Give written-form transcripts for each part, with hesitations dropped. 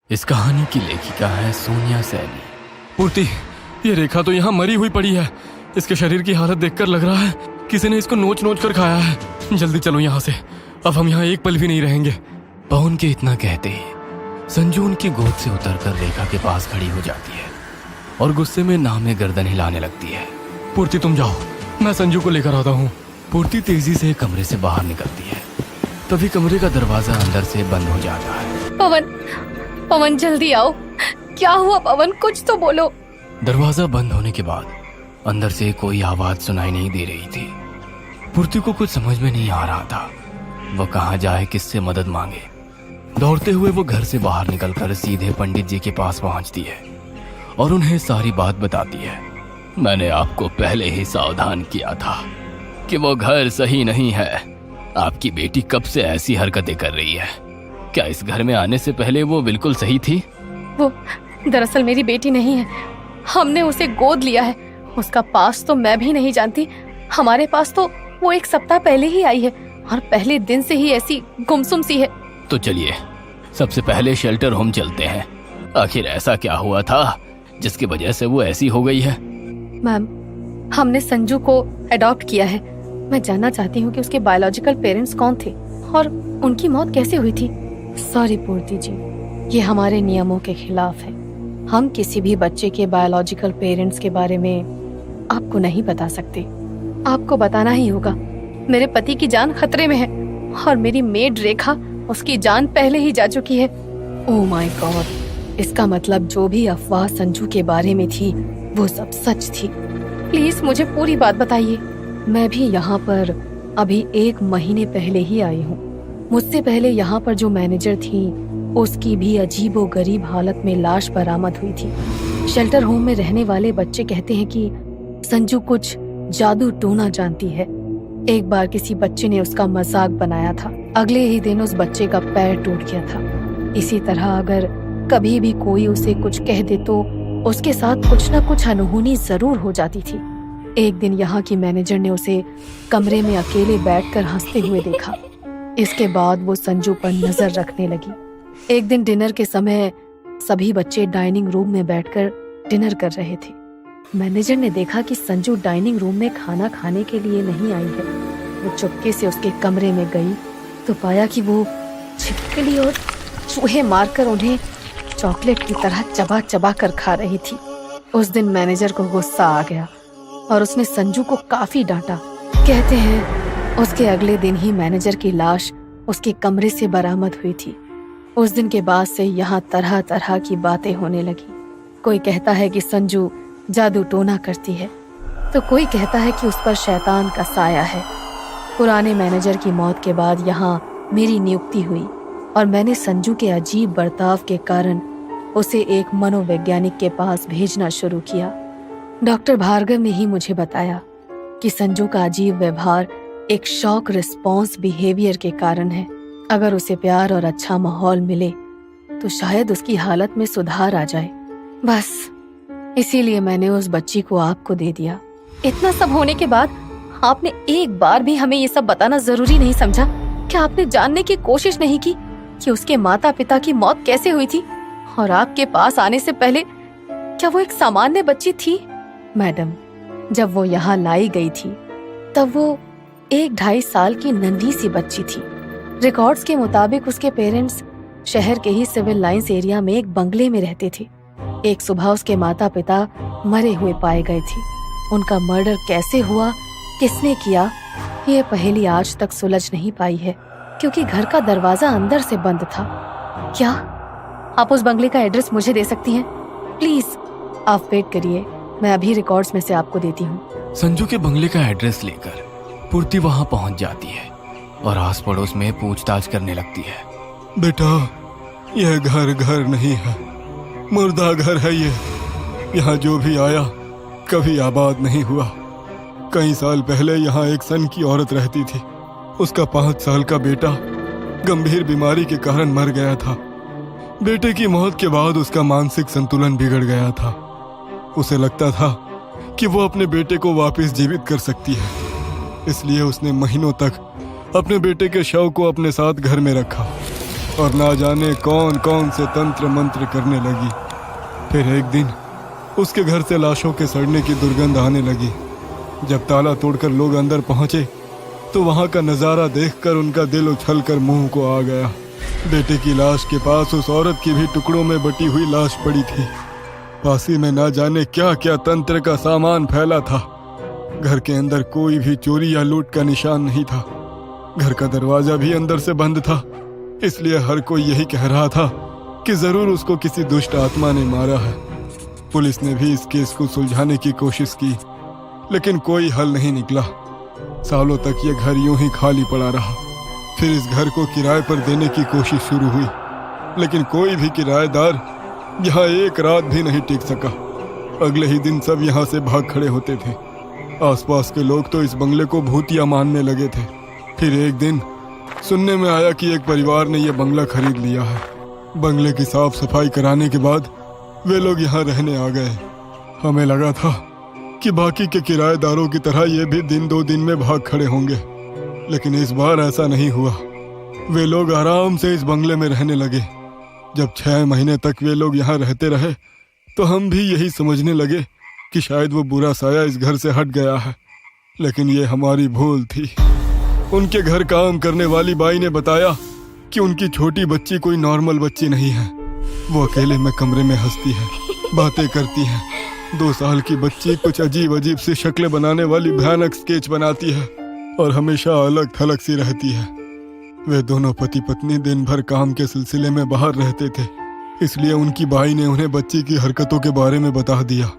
इस कहानी की लेखिका है सोनिया सैनी। पूर्ति, ये रेखा तो यहाँ मरी हुई पड़ी है। इसके शरीर की हालत देखकर लग रहा है किसी ने इसको नोच नोच कर खाया है। जल्दी चलो यहाँ से, अब हम यहाँ एक पल भी नहीं रहेंगे। पवन के इतना कहते ही संजू उनकी गोद से उतरकर रेखा के पास खड़ी हो जाती है और गुस्से में नाम गर्दन हिलाने लगती है। पूर्ति तुम जाओ, मैं संजू को लेकर आता हूँ। पूर्ति तेजी से कमरे से बाहर निकलती है, तभी कमरे का दरवाजा अंदर से बंद हो जाता है। पवन जल्दी आओ। क्या हुआ पवन, कुछ तो बोलो। दरवाजा बंद होने के बाद अंदर से कोई आवाज सुनाई नहीं दे रही थी। पूर्ति को कुछ समझ में नहीं आ रहा था वह कहाँ जाए, किससे मदद मांगे। दौड़ते हुए वो घर से बाहर निकलकर सीधे पंडित जी के पास पहुंचती है और उन्हें सारी बात बताती है। मैंने आपको पहले ही सावधान किया था कि वो घर सही नहीं है। आपकी बेटी कब से ऐसी हरकतें कर रही है? क्या इस घर में आने से पहले वो बिल्कुल सही थी? वो दरअसल मेरी बेटी नहीं है, हमने उसे गोद लिया है। उसका पास तो मैं भी नहीं जानती। हमारे पास तो वो एक सप्ताह पहले ही आई है और पहले दिन से ही ऐसी गुमसुम सी है। तो चलिए सबसे पहले शेल्टर होम चलते हैं। आखिर ऐसा क्या हुआ था जिसकी वजह से वो ऐसी हो गई है? मैम, हमने संजू को अडॉप्ट किया है। मैं जानना चाहती हूँ कि उसके बायोलॉजिकल पेरेंट्स कौन थे और उनकी मौत कैसे हुई थी। सॉरी पूर्ति जी, ये हमारे नियमों के खिलाफ है। हम किसी भी बच्चे के बायोलॉजिकल पेरेंट्स के बारे में आपको नहीं बता सकते। आपको बताना ही होगा। मेरे पति की जान खतरे में है और मेरी मेड रेखा, उसकी जान पहले ही जा चुकी है। ओह माय गॉड, इसका मतलब जो भी अफवाह संजू के बारे में थी वो सब सच थी। प्लीज मुझे पूरी बात बताइए। मैं भी यहाँ पर अभी 1 महीने पहले ही आई हूँ। मुझसे पहले यहाँ पर जो मैनेजर थी उसकी भी अजीबोगरीब हालत में लाश बरामद हुई थी। शेल्टर होम में रहने वाले बच्चे कहते हैं कि संजू कुछ जादू टोना जानती है। एक बार किसी बच्चे ने उसका मजाक बनाया था। अगले ही दिन उस बच्चे का पैर टूट गया था। इसी तरह अगर कभी भी कोई उसे कुछ कह दे तो उसके साथ कुछ न कुछ अनहोनी जरूर हो जाती थी। एक दिन यहाँ की मैनेजर ने उसे कमरे में अकेले बैठकर हंसते हुए देखा। इसके बाद वो संजू पर नजर रखने लगी। एक दिन डिनर के समय सभी बच्चे डाइनिंग रूम में बैठकर डिनर कर रहे थे। मैनेजर ने देखा कि संजू डाइनिंग रूम में खाना खाने के लिए नहीं आई है। वो चुपके से उसके कमरे में गई तो पाया कि वो छिपकली और चूहे मारकर उन्हें चॉकलेट की तरह चबा चबा कर खा रही थी। उस दिन मैनेजर को गुस्सा आ गया और उसने संजू को काफी डांटा। कहते हैं उसके अगले दिन ही मैनेजर की लाश उसके कमरे से बरामद हुई थी। उस दिन के बाद से यहाँ तरह तरह की बातें होने लगी। कोई कहता है कि संजू जादू टोना करती है तो कोई कहता है कि उस पर शैतान का साया है। पुराने मैनेजर की मौत के बाद यहाँ मेरी नियुक्ति हुई और मैंने संजू के अजीब बर्ताव के कारण उसे एक मनोवैज्ञानिक के पास भेजना शुरू किया। डॉक्टर भार्गव ने ही मुझे बताया कि संजू का अजीब व्यवहार एक शॉक रिस्पॉन्स बिहेवियर के कारण है। अगर उसे प्यार और अच्छा माहौल मिले तो शायद उसकी हालत में सुधार आ जाए। बस इसीलिए मैंने उस बच्ची को आपको दे दिया। इतना सब होने के बाद आपने एक बार भी हमें ये सब बताना जरूरी नहीं समझा? क्या आपने जानने की कोशिश नहीं की कि उसके माता पिता की मौत कैसे हुई थी? और आपके पास आने से पहले क्या वो एक सामान्य बच्ची थी? मैडम, जब वो यहाँ लाई गई थी तब वो 1-2.5 साल की नन्ही सी बच्ची थी। रिकॉर्ड्स के मुताबिक उसके पेरेंट्स शहर के ही सिविल लाइंस एरिया में एक बंगले में रहते थे। एक सुबह उसके माता पिता मरे हुए पाए गए थे। उनका मर्डर कैसे हुआ, किसने किया, ये पहेली आज तक सुलझ नहीं पाई है क्योंकि घर का दरवाजा अंदर से बंद था। क्या आप उस बंगले का एड्रेस मुझे दे सकती हैं? प्लीज आप वेट करिए, मैं अभी रिकॉर्ड्स में से आपको देती हूँ। संजू के बंगले का एड्रेस लेकर पूर्ति वहां पहुंच जाती है और आस पड़ोस में पूछताछ करने लगती है। बेटा, यह घर नहीं है, मुर्दा घर है ये। यहाँ जो भी आया कभी आबाद नहीं हुआ। कई साल पहले यहाँ एक सन की औरत रहती थी। उसका 5 साल का बेटा गंभीर बीमारी के कारण मर गया था। बेटे की मौत के बाद उसका मानसिक संतुलन बिगड़ गया था। उसे लगता था कि वो अपने बेटे को वापस जीवित कर सकती है, इसलिए उसने महीनों तक अपने बेटे के शव को अपने साथ घर में रखा। और ना जाने कौन कौन से तंत्र मंत्र करने लगी। फिर एक दिन उसके घर से लाशों के सड़ने की दुर्गंध आने लगी। जब ताला तोड़कर लोग अंदर पहुंचे तो वहां का नजारा देखकर उनका दिल उछल कर मुंह को आ गया। बेटे की लाश के पास उस औरत की भी टुकड़ों में बटी हुई लाश पड़ी थी। पासी में ना जाने क्या क्या तंत्र का सामान फैला था। घर के अंदर कोई भी चोरी या लूट का निशान नहीं था। घर का दरवाजा भी अंदर से बंद था, इसलिए हर कोई यही कह रहा था कि जरूर उसको किसी दुष्ट आत्मा ने मारा है। पुलिस ने भी इस केस को सुलझाने की कोशिश की, लेकिन कोई हल नहीं निकला। सालों तक ये घर यूं ही खाली पड़ा रहा। फिर इस घर को किराए पर देने की कोशिश शुरू हुई, लेकिन कोई भी किराएदार यहाँ एक रात भी नहीं टिक सका। अगले ही दिन सब यहाँ से भाग खड़े होते थे। आसपास के लोग तो इस बंगले को भूतिया मानने लगे थे। फिर एक दिन सुनने में आया कि एक परिवार ने यह बंगला खरीद लिया है। बंगले की साफ सफाई कराने के बाद वे लोग यहाँ रहने आ गए। हमें लगा था कि बाकी के किराएदारों की तरह ये भी दिन दो दिन में भाग खड़े होंगे, लेकिन इस बार ऐसा नहीं हुआ। वे लोग आराम से इस बंगले में रहने लगे। जब 6 महीने तक वे लोग यहाँ रहते रहे तो हम भी यही समझने लगे कि शायद वो बुरा साया इस घर से हट गया है, लेकिन ये हमारी भूल थी। उनके घर काम करने वाली बाई ने बताया कि उनकी छोटी बच्ची कोई नॉर्मल बच्ची नहीं है। वो अकेले में कमरे में हंसती है, बातें करती है। 2 साल की बच्ची कुछ अजीब अजीब सी शक्लें बनाने वाली भयानक स्केच बनाती है और हमेशा अलग थलग सी रहती है। वे दोनों पति पत्नी दिन भर काम के सिलसिले में बाहर रहते थे, इसलिए उनकी बाई ने उन्हें बच्ची की हरकतों के बारे में बता दिया।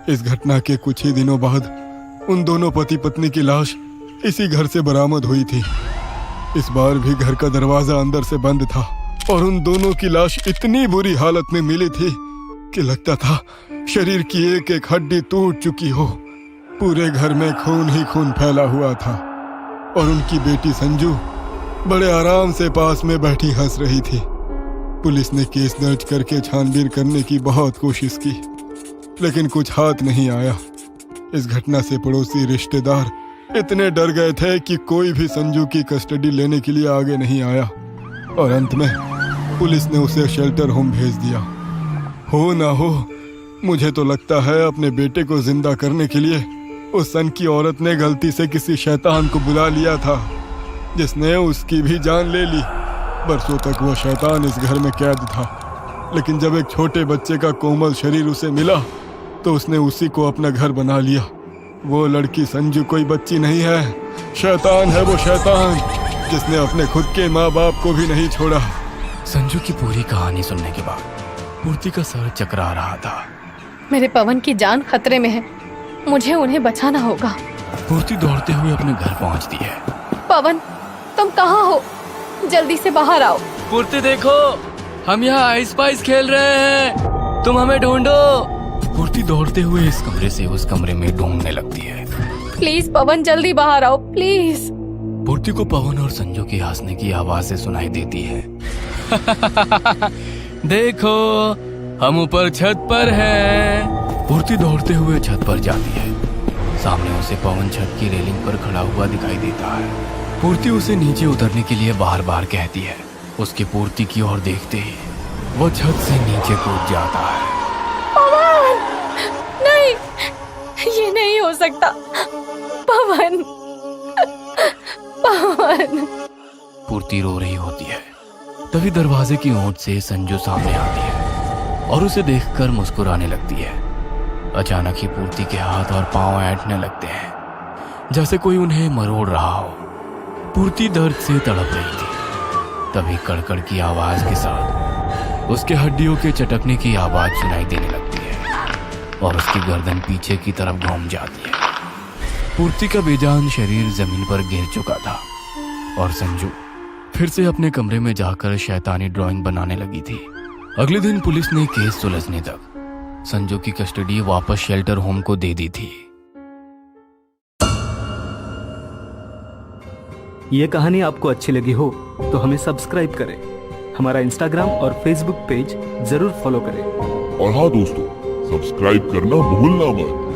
इस घटना के कुछ ही दिनों बाद उन दोनों पति पत्नी की लाश इसी घर से बरामद हुई थी। इस बार भी घर का दरवाजा अंदर से बंद था और उन दोनों की लाश इतनी बुरी हालत में मिली थी कि लगता था शरीर की एक एक हड्डी टूट चुकी हो। पूरे घर में खून ही खून फैला हुआ था और उनकी बेटी संजू बड़े आराम से पास में बैठी हंस रही थी। पुलिस ने केस दर्ज करके छानबीन करने की बहुत कोशिश की, लेकिन कुछ हाथ नहीं आया। इस घटना से पड़ोसी रिश्तेदार इतने डर गए थे कि कोई भी संजू की कस्टडी लेने के लिए आगे नहीं आया और अंत में पुलिस ने उसे शेल्टर होम भेज दिया। हो ना हो, मुझे तो लगता है अपने बेटे को जिंदा करने के लिए उस सन की औरत ने गलती से किसी शैतान को बुला लिया था, जिसने उसकी भी जान ले ली। बरसों तक वो शैतान इस घर में कैद था, लेकिन जब एक छोटे बच्चे का कोमल शरीर उसे मिला तो उसने उसी को अपना घर बना लिया। वो लड़की संजू कोई बच्ची नहीं है, शैतान है वो शैतान, जिसने अपने खुद के माँ बाप को भी नहीं छोड़ा। संजू की पूरी कहानी सुनने के बाद पूर्ति का सर चकरा रहा था। मेरे पवन की जान खतरे में है, मुझे उन्हें बचाना होगा। पूर्ति दौड़ते हुए अपने घर पहुंचती है। पवन, तुम कहाँ हो? जल्दी से बाहर आओ। पूर्ति देखो, हम यहाँ आइस पाइस खेल रहे हैं, तुम हमें ढूंढो। पूर्ति दौड़ते हुए इस कमरे से उस कमरे में ढूंढने लगती है। प्लीज पवन, जल्दी बाहर आओ प्लीज। पूर्ति को पवन और संजू की हंसने की आवाजें सुनाई देती है। देखो, हम ऊपर छत पर हैं। पूर्ति दौड़ते हुए छत पर जाती है। सामने उसे पवन छत की रेलिंग पर खड़ा हुआ दिखाई देता है। पूर्ति उसे नीचे उतरने के लिए बार बार कहती है। उसकी पूर्ति की ओर देखते ही वो छत से नीचे कूद जाता है। पवन, नहीं, ये नहीं हो सकता। पवन, पवन। पूर्ति रो रही होती है। तभी दरवाजे की ओट से संजू सामने आती है और उसे देखकर मुस्कुराने लगती है। अचानक ही पूर्ति के हाथ और पांव ऐंठने लगते हैं, जैसे कोई उन्हें मरोड़ रहा हो। पूर्ति दर्द से तड़प रही थी। तभी कड़कड़ की आवाज के साथ उसके हड्डियों के चटकने की आवाज सुनाई देने लगती है और उसकी गर्दन पीछे की तरफ घूम जाती है। पूर्ति का बेजान शरीर जमीन पर गिर चुका था और संजू फिर से अपने कमरे में जाकर शैतानी ड्राइंग बनाने लगी थी। अगले दिन पुलिस ने केस सुलझने तक संजू की कस्टडी वापस शेल्टर होम को दे दी थी। ये कहानी आपको अच्छी लगी हो तो हमें सब्सक्राइब करें, हमारा इंस्टाग्राम और फेसबुक पेज जरूर फॉलो करें। और हाँ दोस्तों, सब्सक्राइब करना भूलना मत।